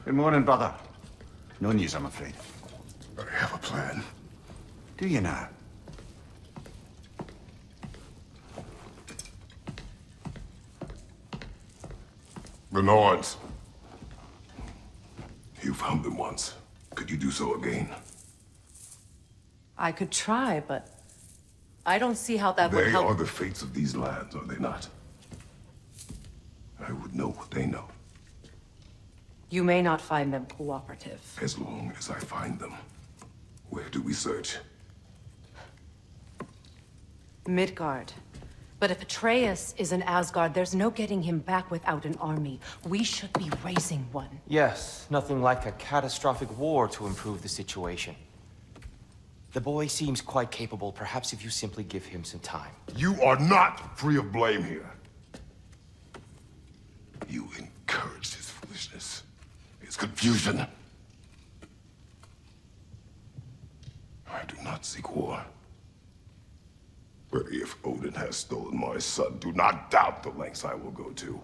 Good morning, brother. No news, I'm afraid. I have a plan. Do you now? The Norns. You found them once. Could you do so again? I could try, but I don't see how that would help. They are the fates of these lands, are they not? I would know what they know. You may not find them cooperative. As long as I find them. Where do we search? Midgard. But if Atreus is in Asgard, there's no getting him back without an army. We should be raising one. Yes, nothing like a catastrophic war to improve the situation. The boy seems quite capable. Perhaps if you simply give him some time. You are not free of blame here. You encouraged his foolishness. His confusion. I do not seek war. But if Odin has stolen my son, do not doubt the lengths I will go to.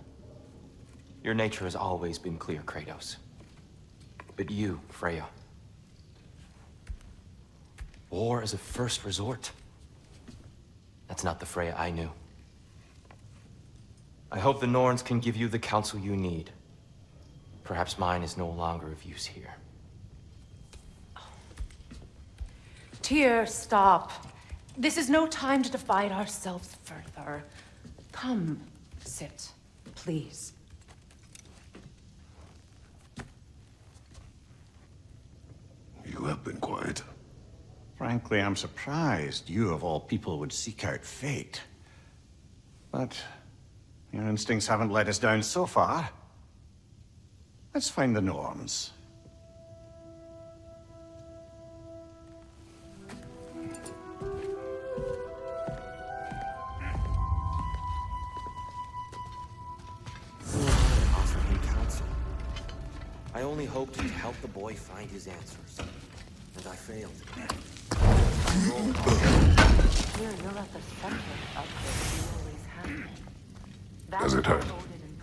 Your nature has always been clear, Kratos. But you, Freya. War is a first resort. That's not the Freya I knew. I hope the Norns can give you the counsel you need. Perhaps mine is no longer of use here. Tyr, stop. This is no time to divide ourselves further. Come, sit, please. You have been quiet. Frankly, I'm surprised you, of all people, would seek out fate. But your instincts haven't let us down so far. Let's find the Norns. Offer him counsel. I only hoped to help the boy find his answers. And I failed. Here, you're at the center of this. You always have been. Does it hurt?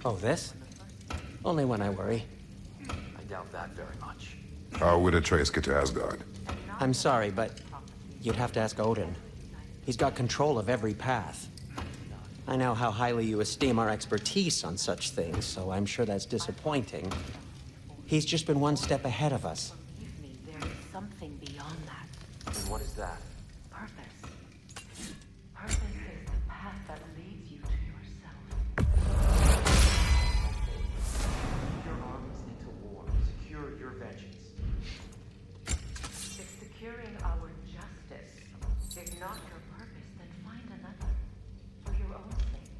Oh, this? Only when I worry. I doubt that very much. How would Atreus get to Asgard? I'm sorry, but you'd have to ask Odin. He's got control of every path. I know how highly you esteem our expertise on such things, so I'm sure that's disappointing. He's just been one step ahead of us. There is something beyond that. And what is that? Purpose. Purpose is the path that leads you to yourself. Your armies into war. Secure your vengeance. If securing our justice is not your purpose, then find another. For your own sake.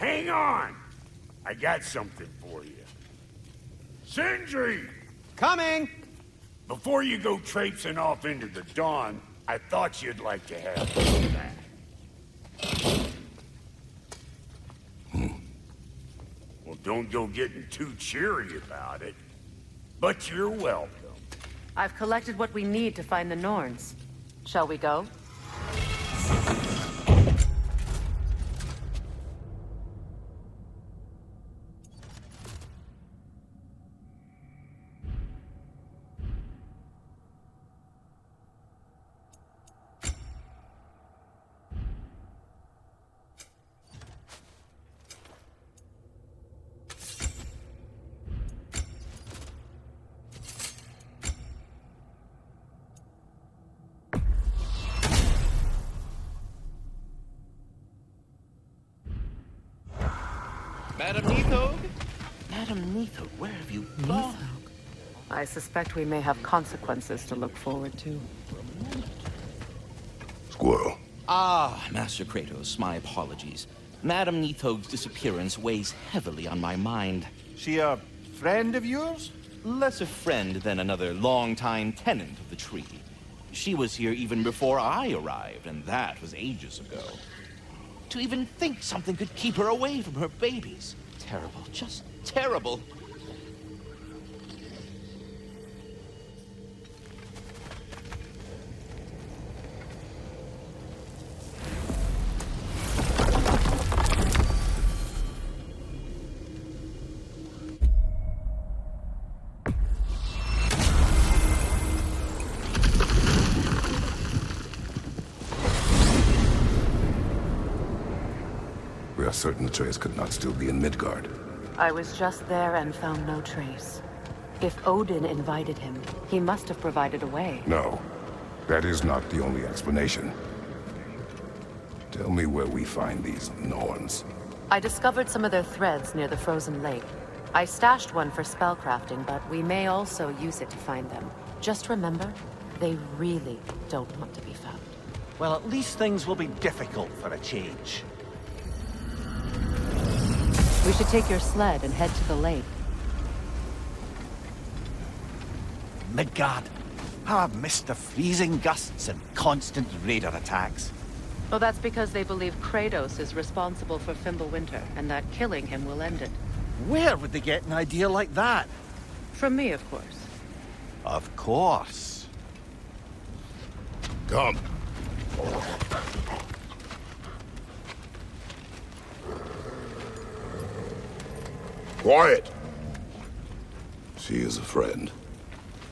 Hang on! I got something for you. Sindri! Coming! Before you go traipsing off into the dawn, I thought you'd like to have that. Well, don't go getting too cheery about it. But you're welcome. I've collected what we need to find the Norns. Shall we go? Madam Neathog? Madam Neathog, where have you gone? I suspect we may have consequences to look forward to. Squirrel. Ah, Master Kratos, my apologies. Madam Neathog's disappearance weighs heavily on my mind. She a friend of yours? Less a friend than another longtime tenant of the tree. She was here even before I arrived, and that was ages ago. To even think something could keep her away from her babies. Terrible, just terrible. We are certain the trace could not still be in Midgard. I was just there and found no trace. If Odin invited him, he must have provided a way. No, that is not the only explanation. Tell me where we find these Norns. I discovered some of their threads near the frozen lake. I stashed one for spellcrafting, but we may also use it to find them. Just remember, they really don't want to be found. Well, at least things will be difficult for a change. We should take your sled and head to the lake. Midgard. How I've missed the freezing gusts and constant raider attacks. Well, that's because they believe Kratos is responsible for Fimbulwinter, and that killing him will end it. Where would they get an idea like that? From me, of course. Of course. Come. Quiet! She is a friend.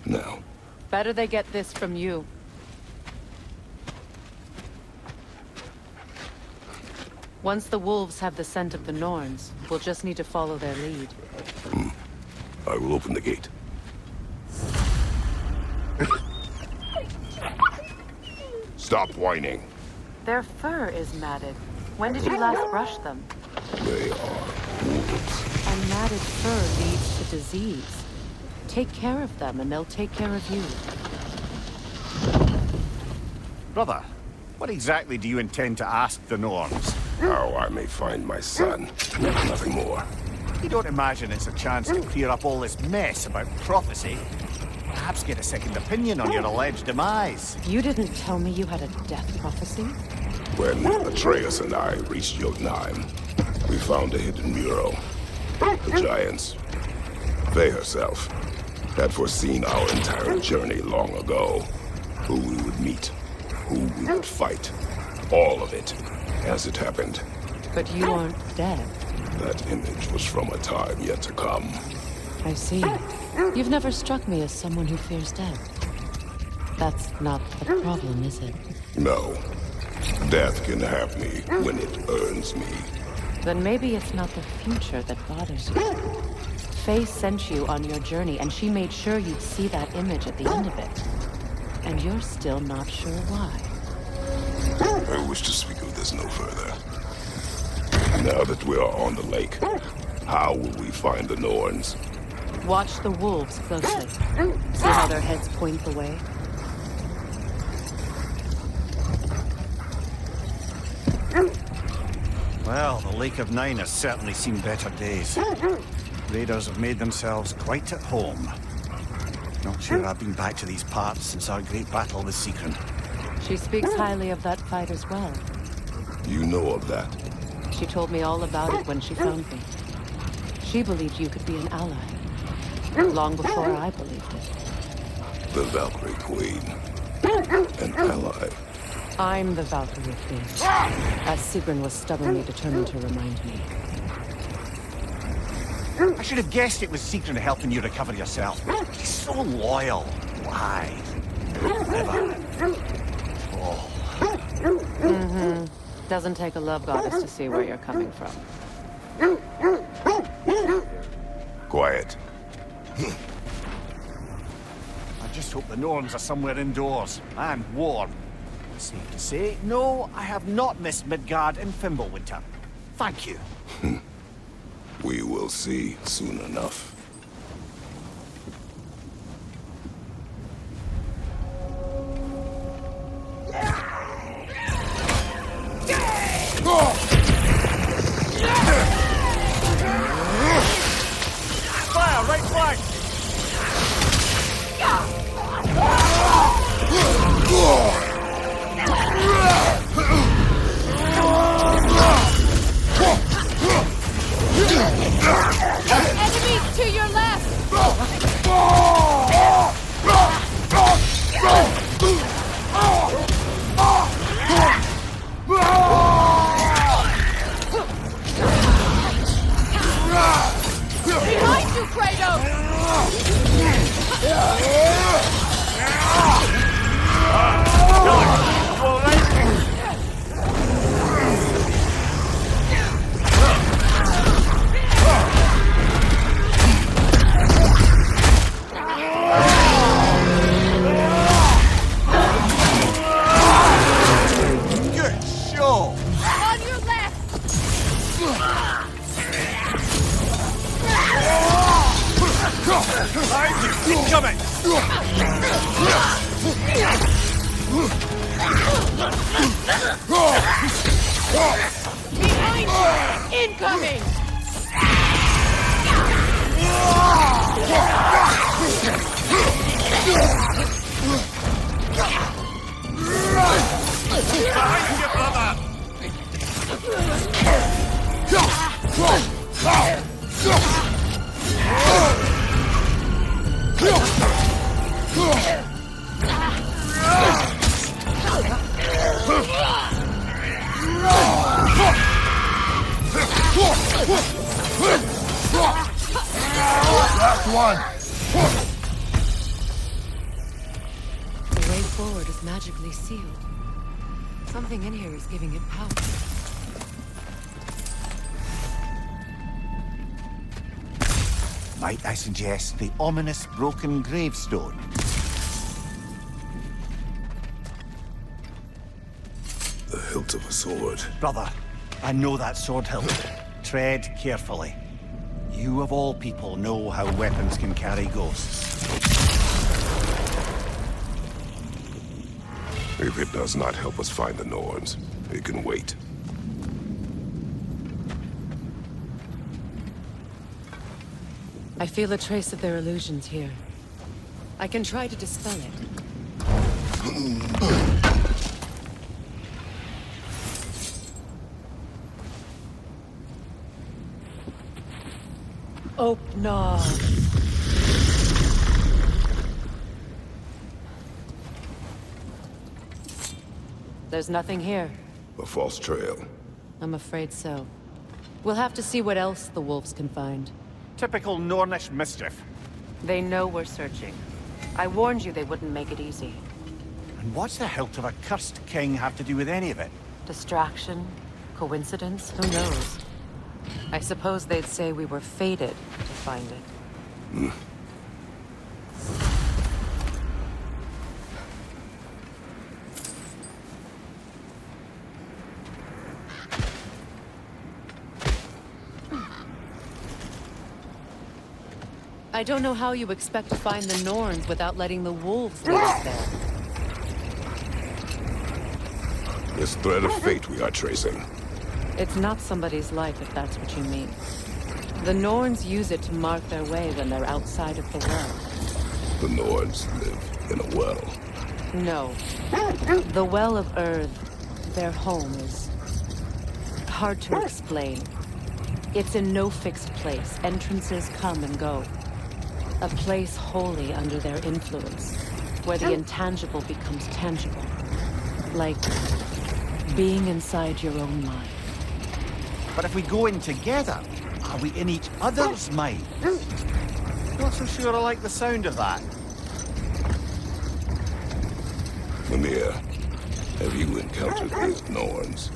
Now. Better they get this from you. Once the wolves have the scent of the Norns, we'll just need to follow their lead. I will open the gate. Stop whining. Their fur is matted. When did you last brush them? They are wolves. And matted fur leads to disease. Take care of them and they'll take care of you. Brother, what exactly do you intend to ask the Norns? How I may find my son. Nothing more. You don't imagine it's a chance to clear up all this mess about prophecy? Perhaps get a second opinion on your alleged demise. You didn't tell me you had a death prophecy? When Atreus and I reached Jotunheim, we found a hidden mural. The Giants, they herself, had foreseen our entire journey long ago. Who we would meet, who we would fight, all of it, as it happened. But you aren't dead. That image was from a time yet to come. I see. You've never struck me as someone who fears death. That's not the problem, is it? No. Death can have me when it earns me. Then maybe it's not the future that bothers you. Faye sent you on your journey, and she made sure you'd see that image at the end of it. And you're still not sure why. I wish to speak of this no further. Now that we are on the lake, how will we find the Norns? Watch the wolves closely. See how their heads point the way? Well, the Lake of Nine has certainly seen better days. Raiders have made themselves quite at home. Not sure I've been back to these parts since our great battle with Seekron. She speaks highly of that fight as well. You know of that? She told me all about it when she found me. She believed you could be an ally. Long before I believed it. The Valkyrie Queen. An ally. I'm the Valkyrie Queen. As Seekron was stubbornly determined to remind me. I should have guessed it was Seekron helping you recover yourself. She's so loyal. Why? Never. Oh. Mm-hmm. Doesn't take a love goddess to see where you're coming from. Quiet. I just hope the Norns are somewhere indoors and warm. Safe to say, no, I have not missed Midgard in Fimbulwinter. Thank you. We will see soon enough. Fire, right flank! Enemies to your left! Behind you, Kratos! Good show! On your left! Incoming! Behind you! Incoming! Behind you, brother! Last one! The way forward is magically sealed. Something in here is giving it power. Might I suggest the ominous broken gravestone? The hilt of a sword. Brother, I know that sword hilt. Tread carefully. You of all people know how weapons can carry ghosts. If it does not help us find the Norns, it can wait. I feel a trace of their illusions here. I can try to dispel it. Oh, no. There's nothing here. A false trail. I'm afraid so. We'll have to see what else the wolves can find. Typical Nornish mischief. They know we're searching. I warned you they wouldn't make it easy. And what's the hilt of a cursed king have to do with any of it? Distraction? Coincidence? Who knows? I suppose they'd say we were fated to find it. I don't know how you expect to find the Norns without letting the wolves lead us there. This thread of fate we are tracing. It's not somebody's life, if that's what you mean. The Norns use it to mark their way when they're outside of the well. The Norns live in a well. No. The Well of Earth, their home, is hard to explain. It's in no fixed place. Entrances come and go. A place wholly under their influence, where the intangible becomes tangible. Like being inside your own mind. But if we go in together, are we in each other's minds? Not so sure I like the sound of that. Mimir, have you encountered these Norns?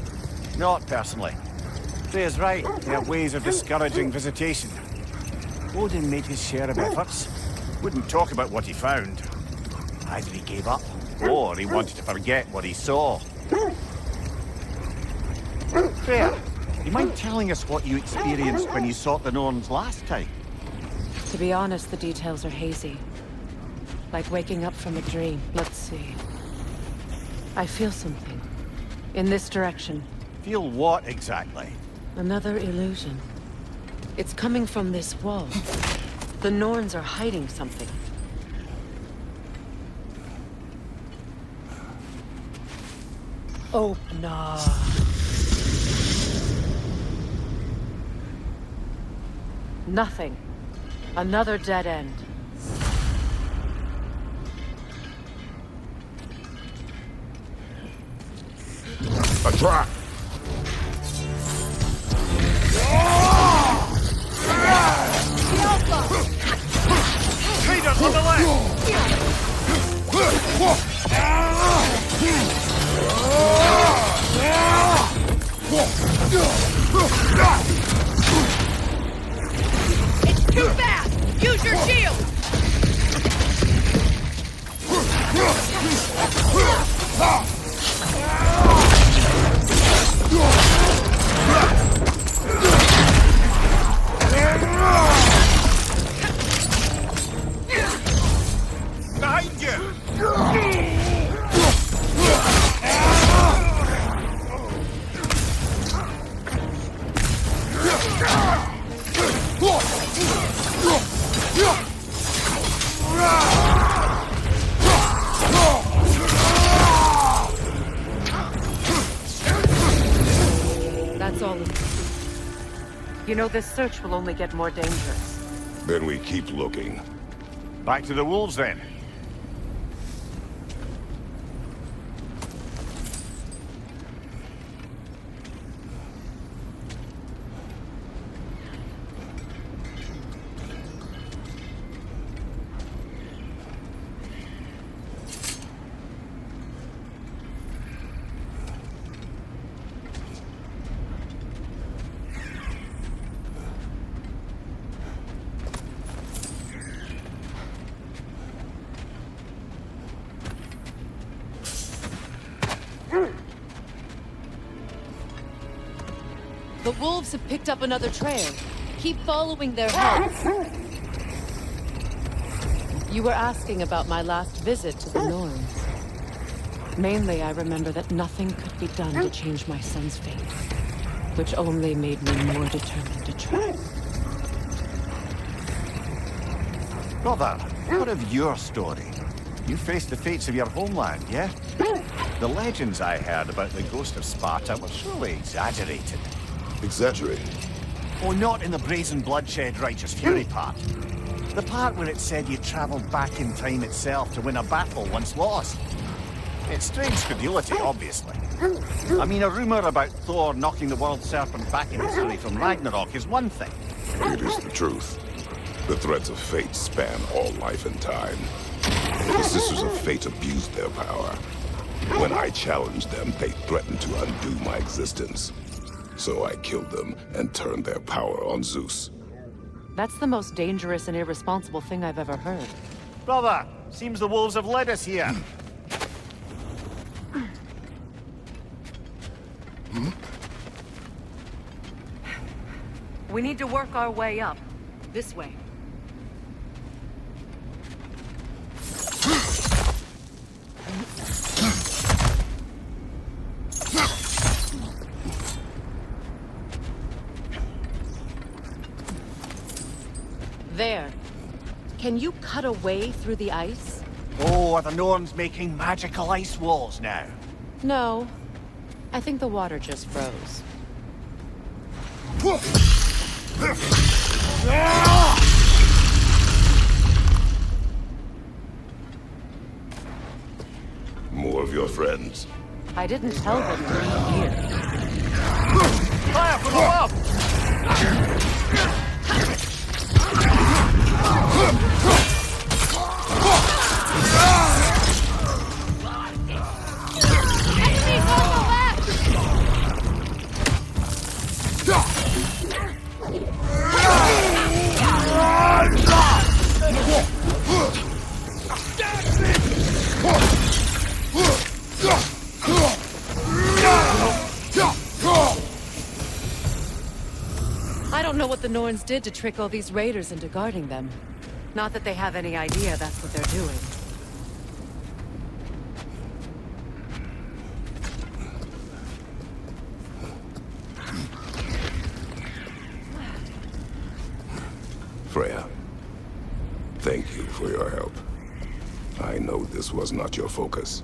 Not personally. Freya's right. They have ways of discouraging visitation. Odin made his share of efforts. Wouldn't talk about what he found. Either he gave up, Or he wanted to forget what he saw. Freya, you mind telling us what you experienced when you sought the Norns last time? To be honest, the details are hazy. Like waking up from a dream. Let's see. I feel something. In this direction. Feel what exactly? Another illusion. It's coming from this wall. The Norns are hiding something. Oh, no. Nothing. Another dead end. A trap! Leader on the It's too fast! Use your shield! Behind you! That's all of it. You know, this search will only get more dangerous. Then we keep looking. Back to the wolves, then. The wolves have picked up another trail. Keep following their heads. You were asking about my last visit to the Norns. Mainly, I remember that nothing could be done to change my son's fate, which only made me more determined to try. Brother, what of your story? You faced the fates of your homeland, yeah? The legends I heard about the ghost of Sparta were surely exaggerated. Exaggerated. Oh, not in the brazen bloodshed righteous fury part. The part where it said you travelled back in time itself to win a battle once lost. It's strange credulity, obviously. I mean, a rumor about Thor knocking the world serpent back in history from Ragnarok is one thing. It is the truth. The threads of fate span all life and time. The Sisters of Fate abused their power. When I challenged them, they threatened to undo my existence. So I killed them and turned their power on Zeus. That's the most dangerous and irresponsible thing I've ever heard. Brother, seems the wolves have led us here. We need to work our way up. This way. There. Can you cut a way through the ice? Oh, are the Norns making magical ice walls now? No. I think the water just froze. More of your friends. I didn't tell them to be here. Fire from above! Enemies on the left! I don't know what the Norns did to trick all these raiders into guarding them. Not that they have any idea that's what they're doing. Freya, thank you for your help. I know this was not your focus.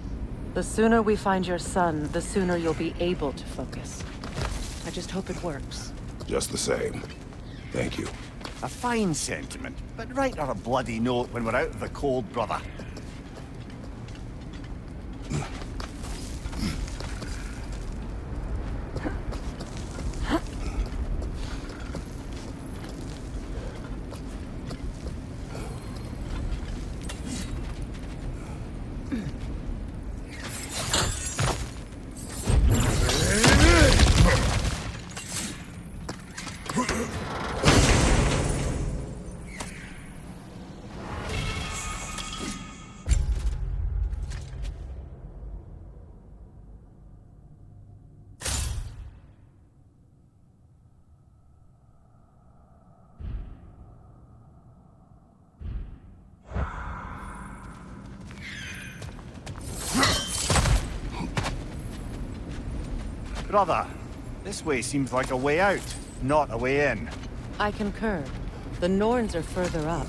The sooner we find your son, the sooner you'll be able to focus. I just hope it works. Just the same. Thank you. A fine sentiment, but write her a bloody note when we're out of the cold, brother. Brother, this way seems like a way out, not a way in. I concur. The Norns are further up.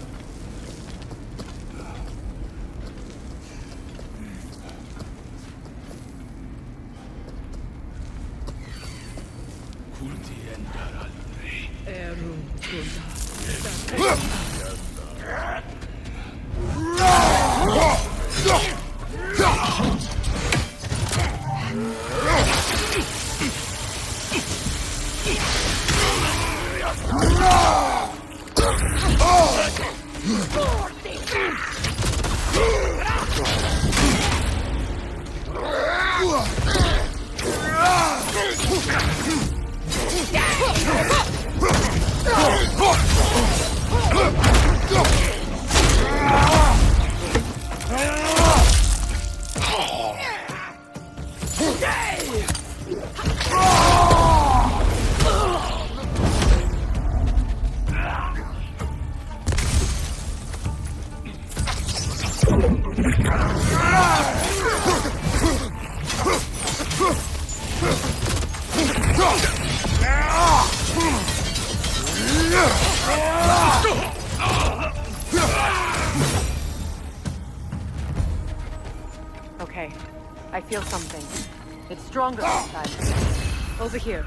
Okay, I feel something. It's stronger this time. Over here.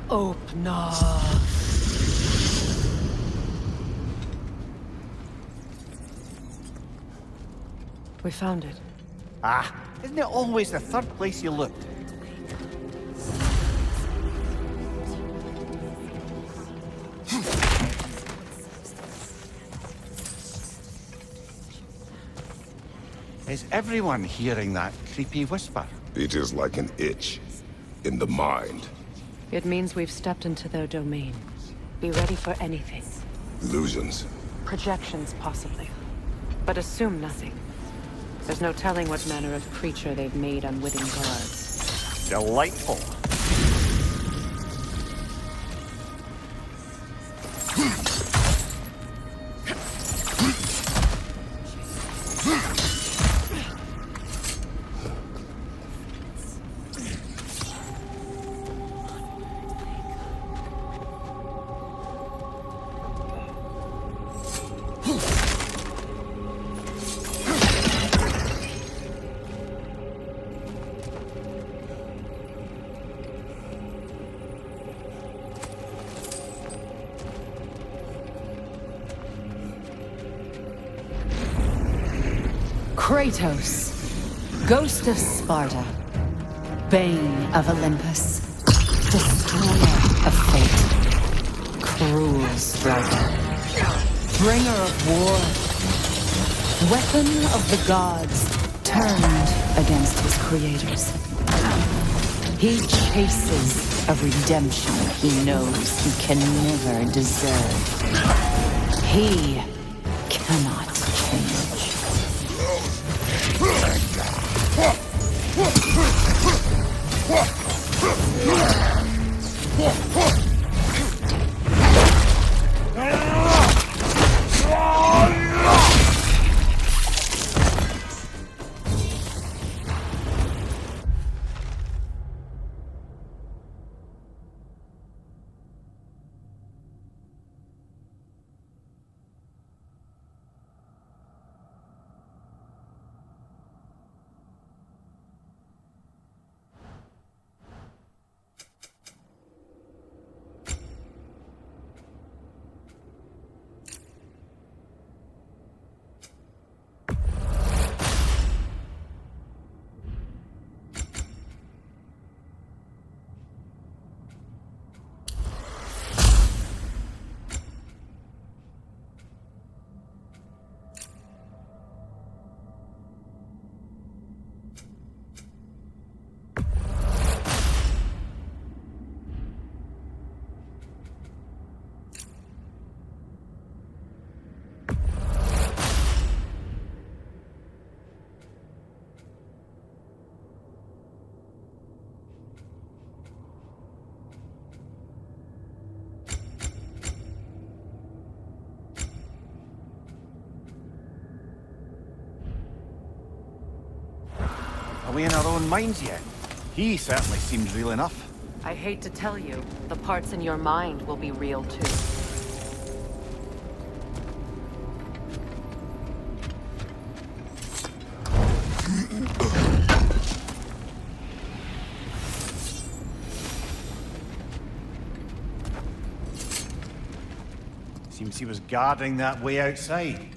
Open up. We found it. Ah, isn't it always the third place you looked? Is everyone hearing that creepy whisper? It is like an itch in the mind. It means we've stepped into their domain. Be ready for anything. Illusions. Projections, possibly. But assume nothing. There's no telling what manner of creature they've made unwitting guards. Delightful. Kratos, Ghost of Sparta, Bane of Olympus, Destroyer of Fate, Cruel Striker, Bringer of War, Weapon of the Gods, turned against his creators. He chases a redemption he knows he can never deserve. He cannot change. Are we in our own minds yet? He certainly seems real enough. I hate to tell you, the parts in your mind will be real too. Seems he was guarding that way outside.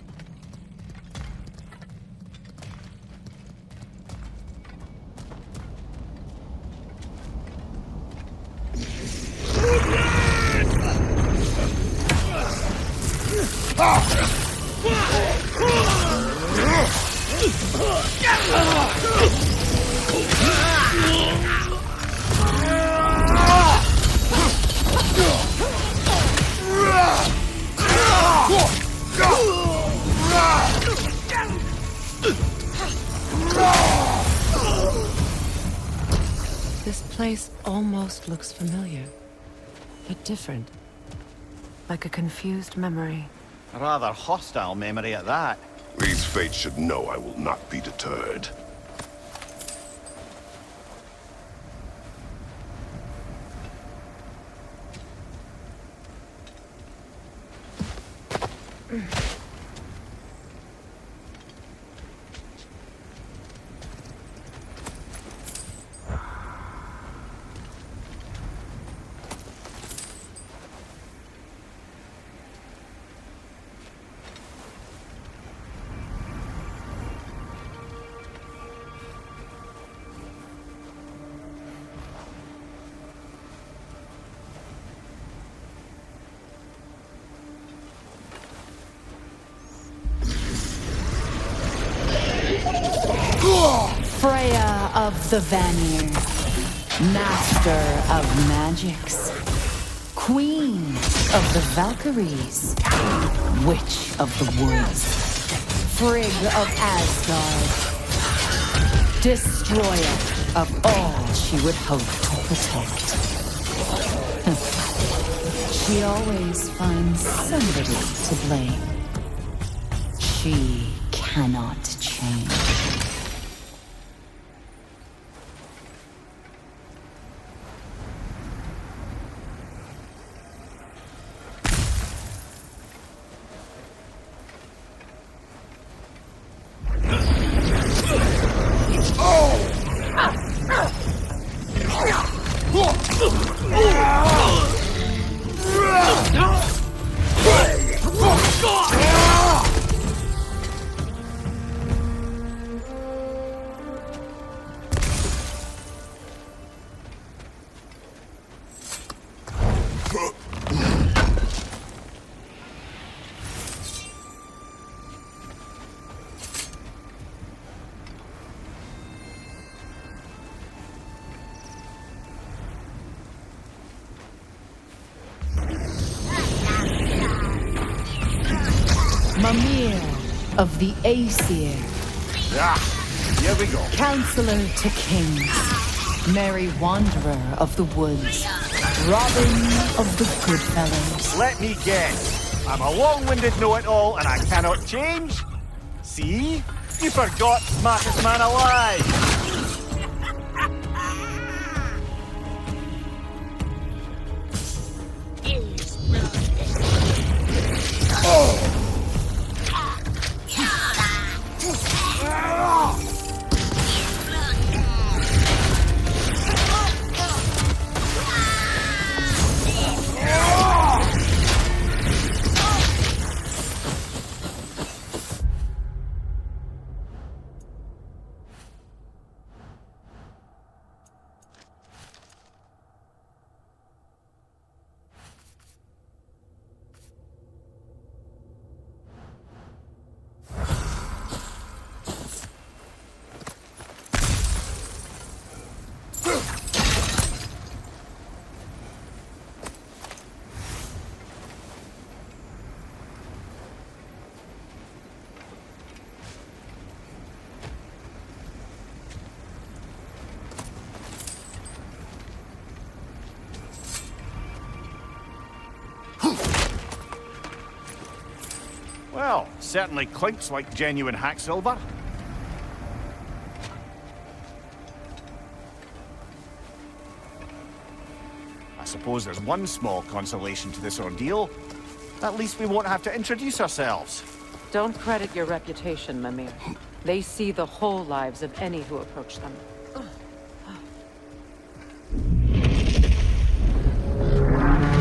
This place almost looks familiar, but different. Like a confused memory. A rather hostile memory at that. These fates should know I will not be deterred. Freya of the Vanir, Master of Magics, Queen of the Valkyries, Witch of the Woods, Frigg of Asgard, Destroyer of all she would hope to protect. She always finds somebody to blame. She cannot change. Mimir of the Aesir. Ah, here we go. Counselor to kings. Merry wanderer of the woods. Robin of the Goodfellows. Let me guess. I'm a long-winded know-it-all and I cannot change? See? You forgot smartest man alive! Well, certainly clinks like genuine hack silver. I suppose there's one small consolation to this ordeal. At least we won't have to introduce ourselves. Don't credit your reputation, Mimir. They see the whole lives of any who approach them.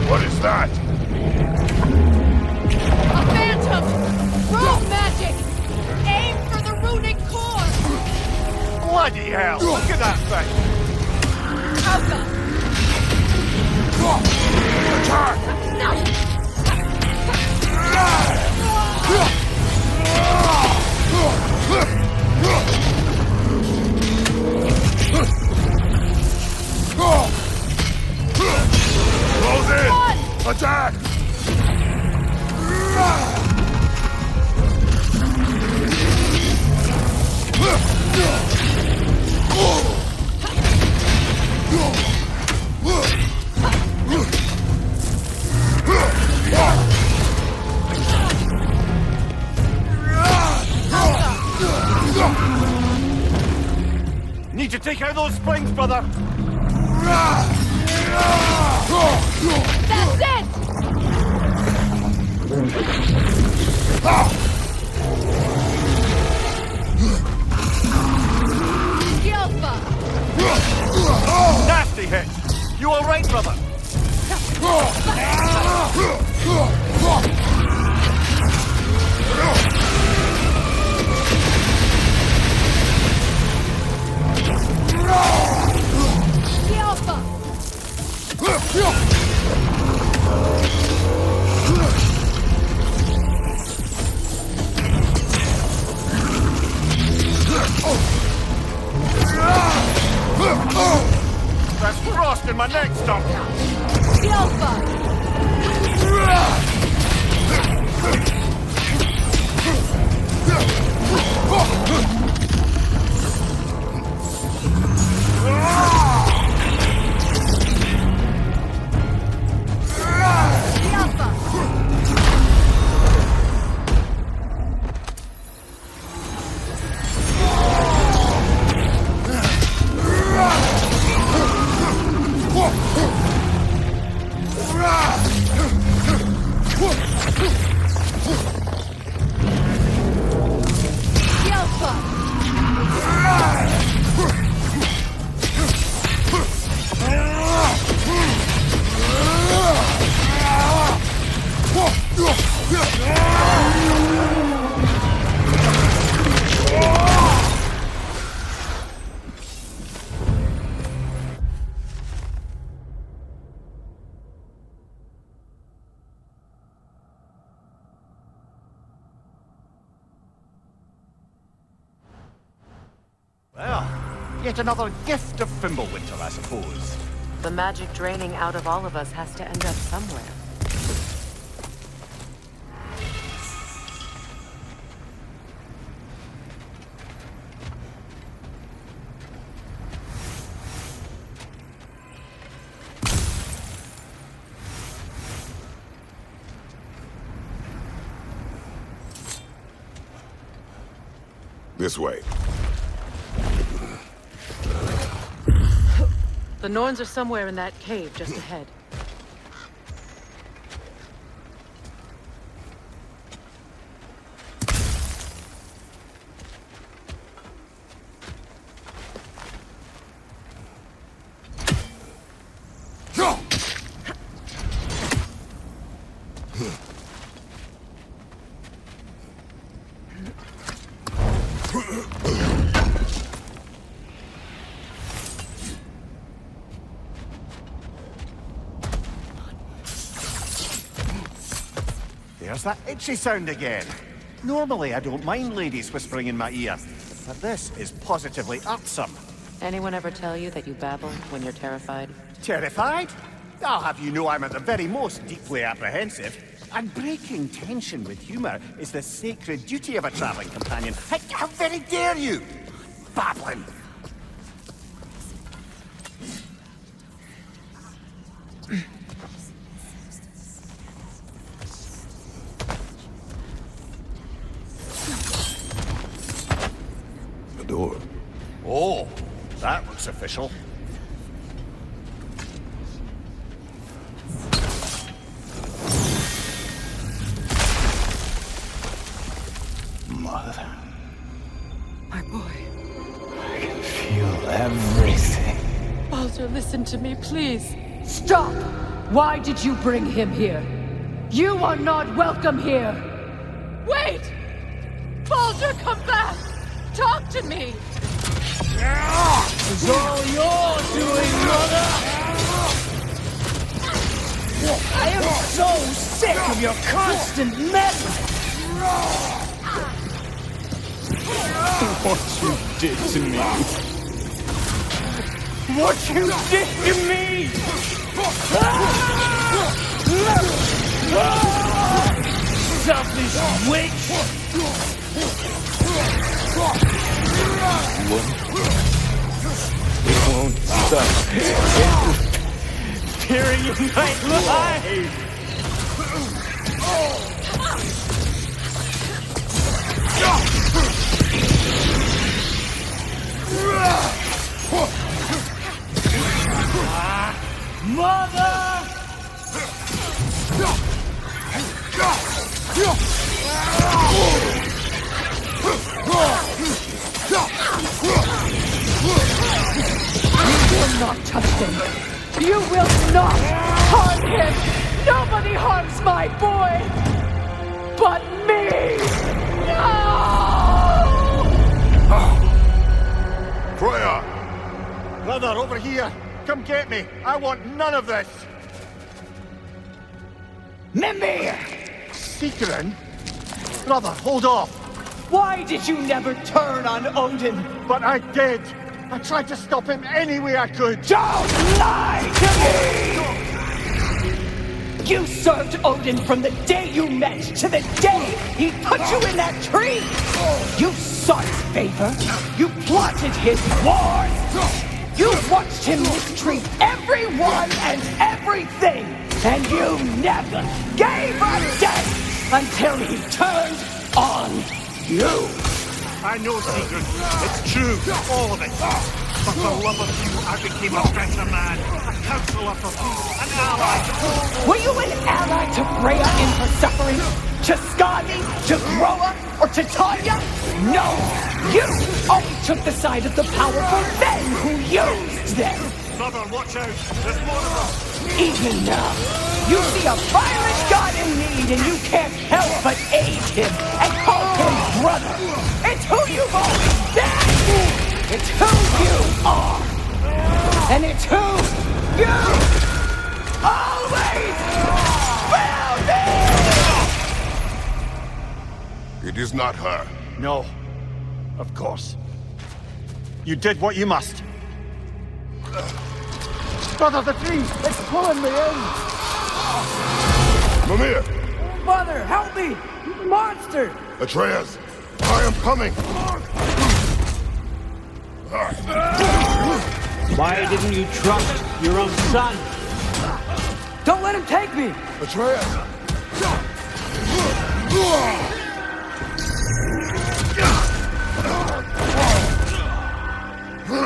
What is that? A phantom! Rogue magic! Aim for the runic core! Bloody hell! Look at that thing! Alpha! Close in! Attack! Need to take out those springs, brother! That's it! Alpha! Nasty hit! You all right, brother? Alpha! That's frost in my neck, Stump! Alpha! Well, yet another gift of Fimbulwinter, I suppose. The magic draining out of all of us has to end up somewhere. This way. The Norns are somewhere in that cave just ahead. There's that itchy sound again. Normally, I don't mind ladies whispering in my ear, but this is positively irksome. Anyone ever tell you that you babble when you're terrified? Terrified? I'll have you know I'm at the very most deeply apprehensive. And breaking tension with humor is the sacred duty of a traveling companion. How very dare you! Babbling! Door. Oh, that looks official. Mother, My boy. I can feel everything. Baldur, listen to me, please. Stop! Why did you bring him here? You are not welcome here! Wait! Baldur, come back! Talk to me! It's all your doing, brother! I am so sick of your constant meddling! What you did to me. What you did to me! Selfish witch! It won't stop. Tearing in my life. Mother! You will not touch him! You will not harm him! Nobody harms my boy! But me! No! Freya! Brother, over here! Come get me! I want none of this! Mimir! Secret? Brother, hold off! Why did you never turn on Odin? But I did! I tried to stop him any way I could! Don't lie to me! You served Odin from the day you met to the day he put you in that tree! You sought his favor. You plotted his wars. You watched him mistreat everyone and everything. And you never gave a day until he turned on you. I know, Secret. It's true. All of it. But for love of you, I became a better man. A counselor for peace. An ally. Were you an ally to Freya in her suffering? To Skadi? To Groa? Or to Tanya? No! You only took the side of the powerful men who used them! Brother, watch out. There's more of us. Even now, you see a violent god in need and you can't help but aid him and call him brother! It's who you've always been! It's who you are! And it's who you always will be! It is not her. No. Of course. You did what you must. Brother, the tree! It's pulling me in! Mimir! Mother, help me! Monster! Atreus! I am coming! Why didn't you trust your own son? Don't let him take me! Atreus! I'm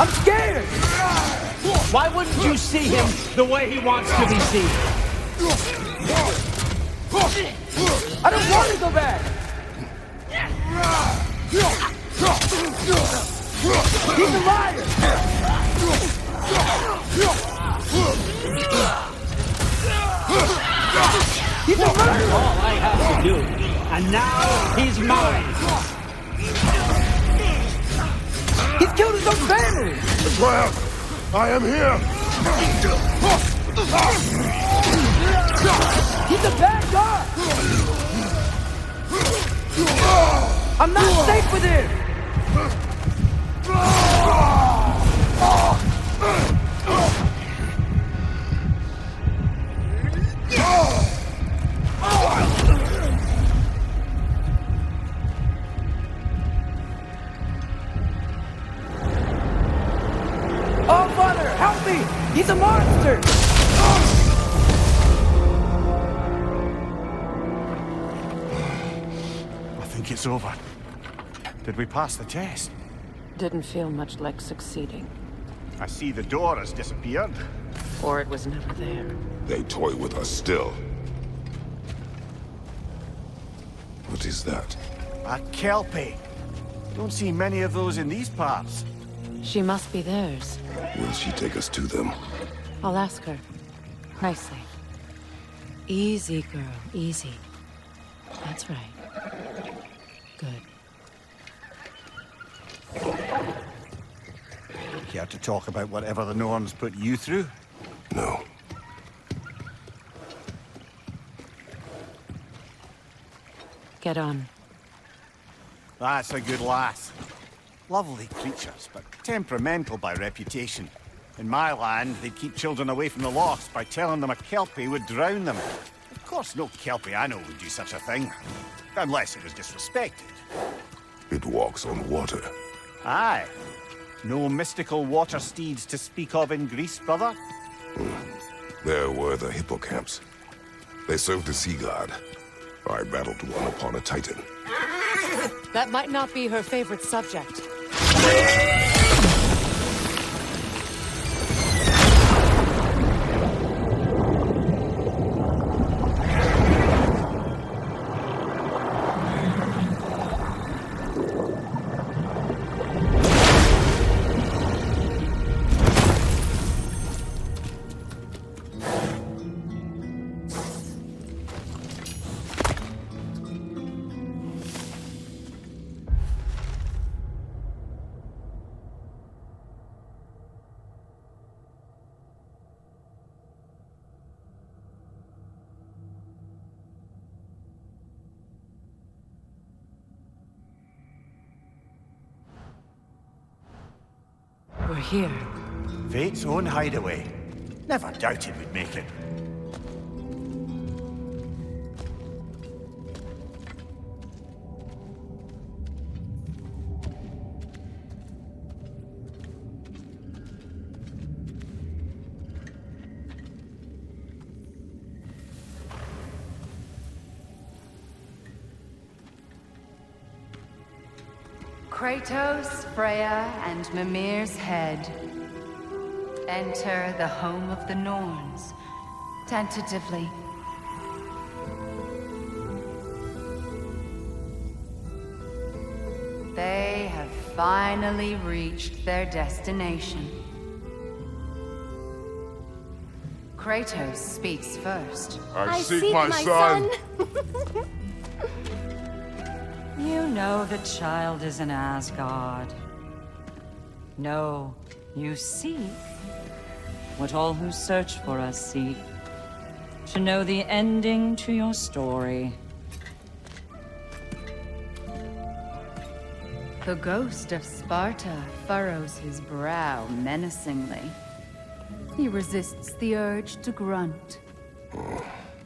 scared! Why wouldn't you see him the way he wants to be seen? I don't want to go back! He's a liar! He's a murderer! All I have to do, and now he's mine. He's killed his own family! The ground! I am here! He's a bad guy! I'm not safe with him! Oh, Father, help me! He's a monster! I think it's over. Did we pass the test? Didn't feel much like succeeding. I see the door has disappeared. Or it was never there. They toy with us still. What is that? A Kelpie. Don't see many of those in these parts. She must be theirs. Will she take us to them? I'll ask her. Nicely. Easy, girl. Easy. That's right. Good. Care to talk about whatever the Norns put you through? No. Get on. That's a good lass. Lovely creatures, but temperamental by reputation. In my land, they'd keep children away from the lost by telling them a Kelpie would drown them. Of course, no Kelpie I know would do such a thing. Unless it was disrespected. It walks on water. Aye. No mystical water steeds to speak of in Greece, brother? There were the hippocamps. They served the sea god. I battled one upon a titan. That might not be her favorite subject. We're here. Fate's own hideaway. Never doubted we'd make it. Kratos, Freya, and Mimir's head. Enter the home of the Norns, tentatively. They have finally reached their destination. Kratos speaks first. I seek my son. You know the child is in Asgard. No, you seek what all who search for us seek. To know the ending to your story. The ghost of Sparta furrows his brow menacingly. He resists the urge to grunt.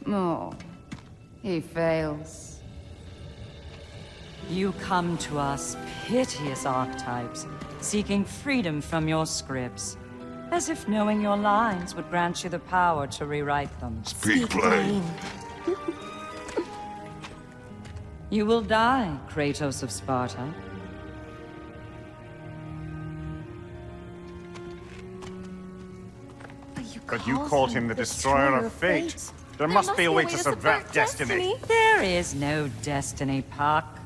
Oh, he fails. You come to us, piteous archetypes, seeking freedom from your scripts. As if knowing your lines would grant you the power to rewrite them. Speak plain. You will die, Kratos of Sparta. But you called him the Destroyer of Fate. There must be a way to subvert destiny. There is no destiny, Puck.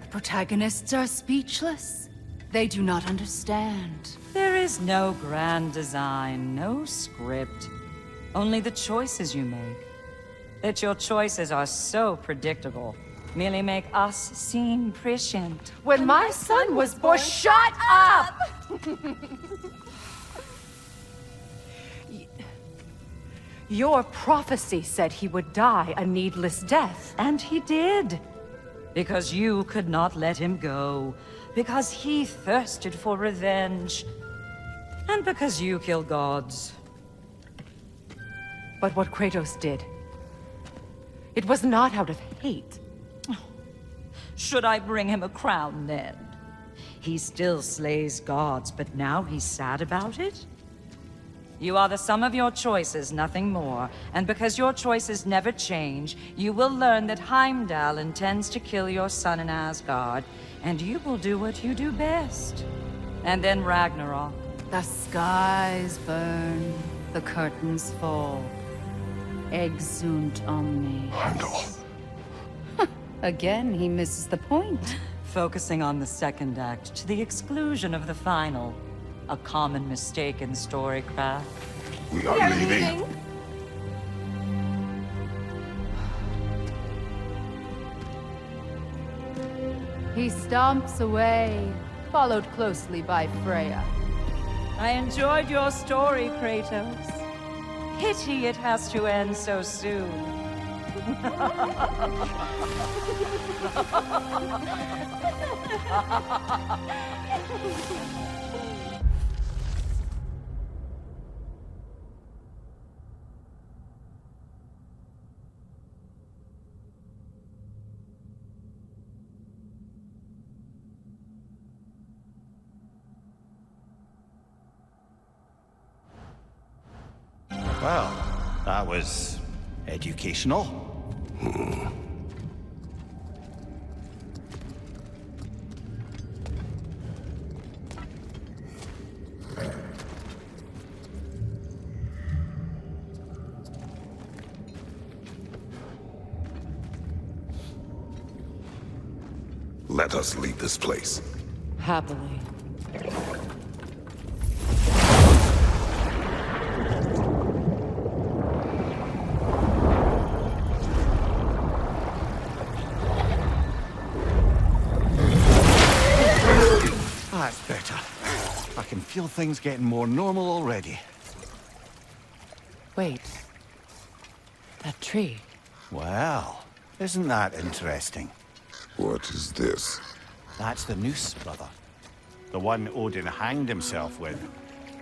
The protagonists are speechless. They do not understand. There is no grand design, no script. Only the choices you make. That your choices are so predictable merely make us seem prescient. When my son was born, shut up! Your prophecy said he would die a needless death. And he did. Because you could not let him go. Because he thirsted for revenge. And because you kill gods. But what Kratos did, it was not out of hate. Should I bring him a crown then? He still slays gods, but now he's sad about it? You are the sum of your choices, nothing more. And because your choices never change, you will learn that Heimdall intends to kill your son in Asgard, and you will do what you do best. And then Ragnarok. The skies burn, the curtains fall. Exunt omnes. Heimdall. Again, he misses the point. Focusing on the second act to the exclusion of the final. A common mistake in storycraft. We are leaving. He stomps away, followed closely by Freya. I enjoyed your story, Kratos. Pity it has to end so soon. Well, that was educational. Let us leave this place. Happily. That's better. I can feel things getting more normal already. Wait. That tree. Well, isn't that interesting? What is this? That's the noose, brother. The one Odin hanged himself with.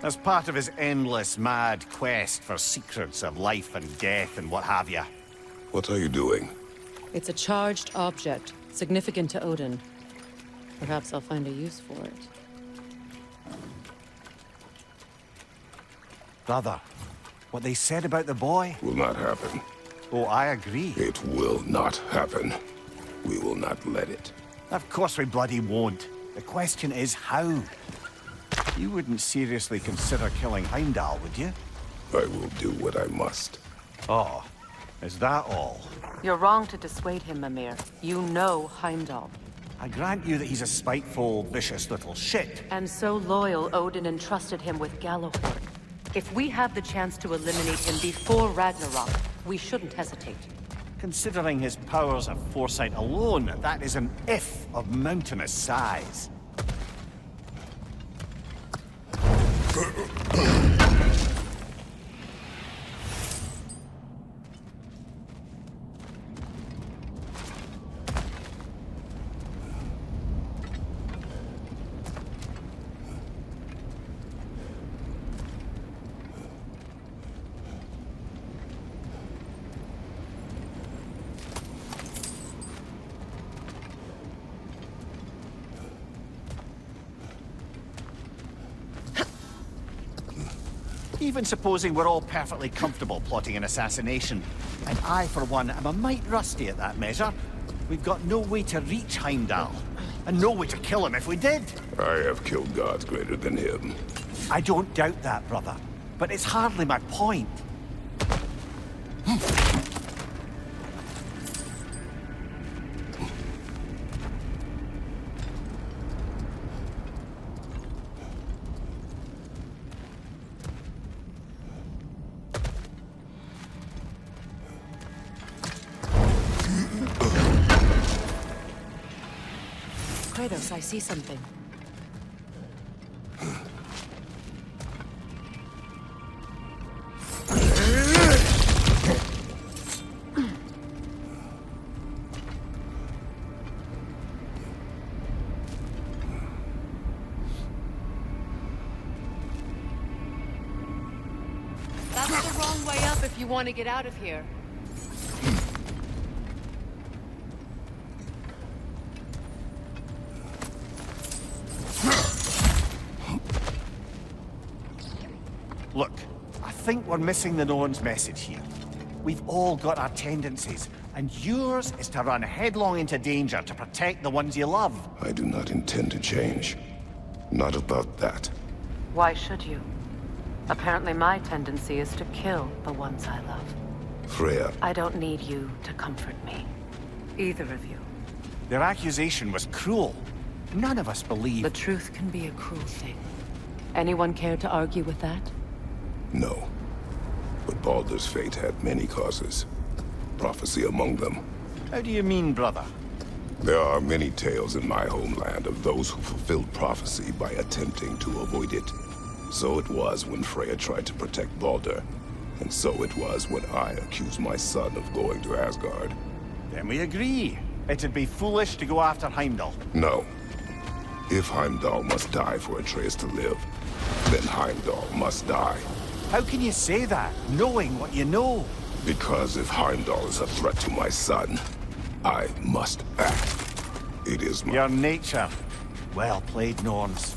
As part of his endless, mad quest for secrets of life and death and what have you. What are you doing? It's a charged object, significant to Odin. Perhaps I'll find a use for it. Brother, what they said about the boy? Will not happen. Oh, I agree. It will not happen. We will not let it. Of course we bloody won't. The question is how. You wouldn't seriously consider killing Heimdall, would you? I will do what I must. Oh, is that all? You're wrong to dissuade him, Mimir. You know Heimdall. I grant you that he's a spiteful, vicious little shit. And so loyal, Odin entrusted him with Gjallarhorn. If we have the chance to eliminate him before Ragnarok, we shouldn't hesitate. Considering his powers of foresight alone, that is an if of mountainous size. Even supposing we're all perfectly comfortable plotting an assassination, and I, for one, am a mite rusty at that measure, We've got no way to reach Heimdall, and no way to kill him if we did. I have killed gods greater than him. I don't doubt that, brother. But it's hardly my point. Kratos, I see something. That's the wrong way up if you want to get out of here. Look, I think we're missing the Norn's message here. We've all got our tendencies, and yours is to run headlong into danger to protect the ones you love. I do not intend to change. Not about that. Why should you? Apparently my tendency is to kill the ones I love. Freya. I don't need you to comfort me. Either of you. Their accusation was cruel. None of us believe... The truth can be a cruel thing. Anyone care to argue with that? No. But Baldur's fate had many causes. Prophecy among them. How do you mean, brother? There are many tales in my homeland of those who fulfilled prophecy by attempting to avoid it. So it was when Freya tried to protect Baldur. And so it was when I accused my son of going to Asgard. Then we agree. It'd be foolish to go after Heimdall. No. If Heimdall must die for Atreus to live, then Heimdall must die. How can you say that, knowing what you know? Because if Heimdall is a threat to my son, I must act. It is my... Your nature. Well played, Norns.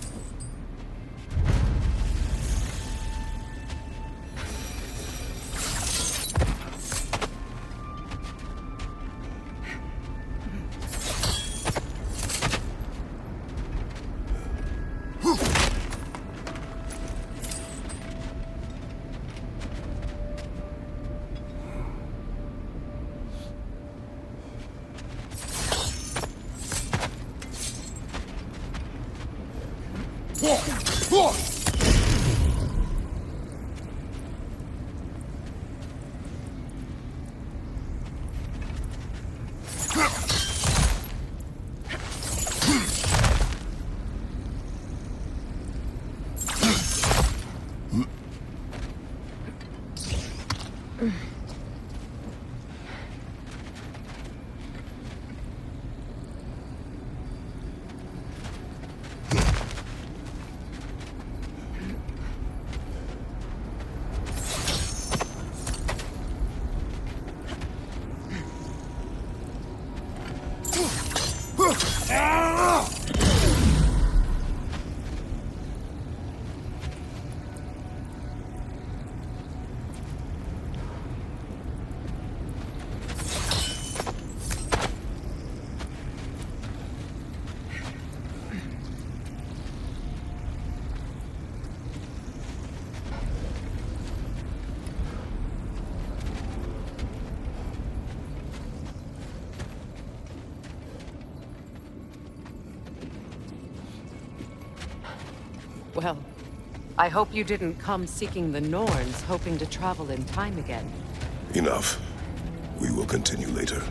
Well, I hope you didn't come seeking the Norns, hoping to travel in time again. Enough. We will continue later.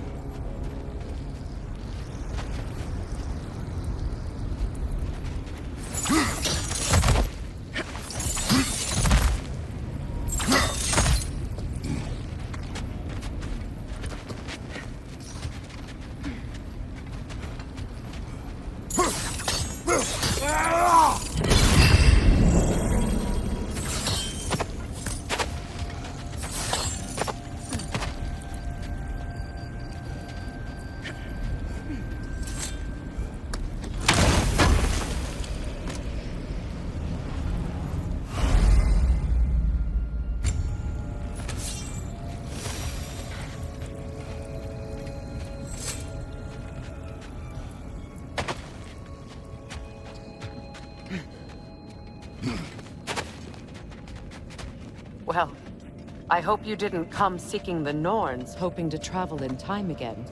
I hope you didn't come seeking the Norns. Hoping to travel in time again.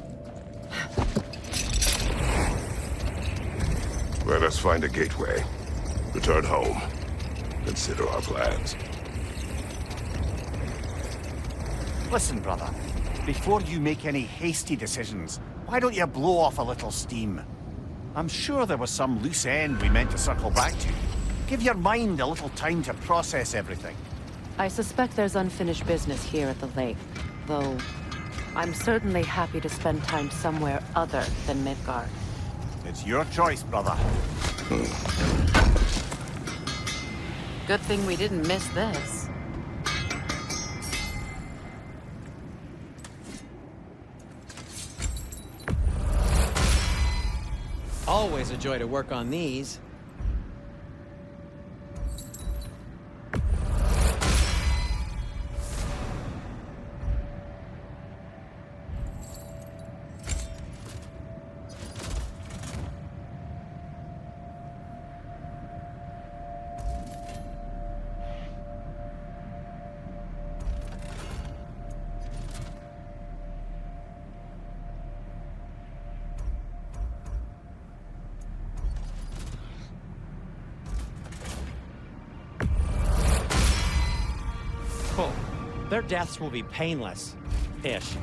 Let us find a gateway. Return home. Consider our plans. Listen, brother. Before you make any hasty decisions, why don't you blow off a little steam? I'm sure there was some loose end we meant to circle back to. Give your mind a little time to process everything. I suspect there's unfinished business here at the lake, though I'm certainly happy to spend time somewhere other than Midgard. It's your choice, brother. Good thing we didn't miss this. Always a joy to work on these. Their deaths will be painless-ish.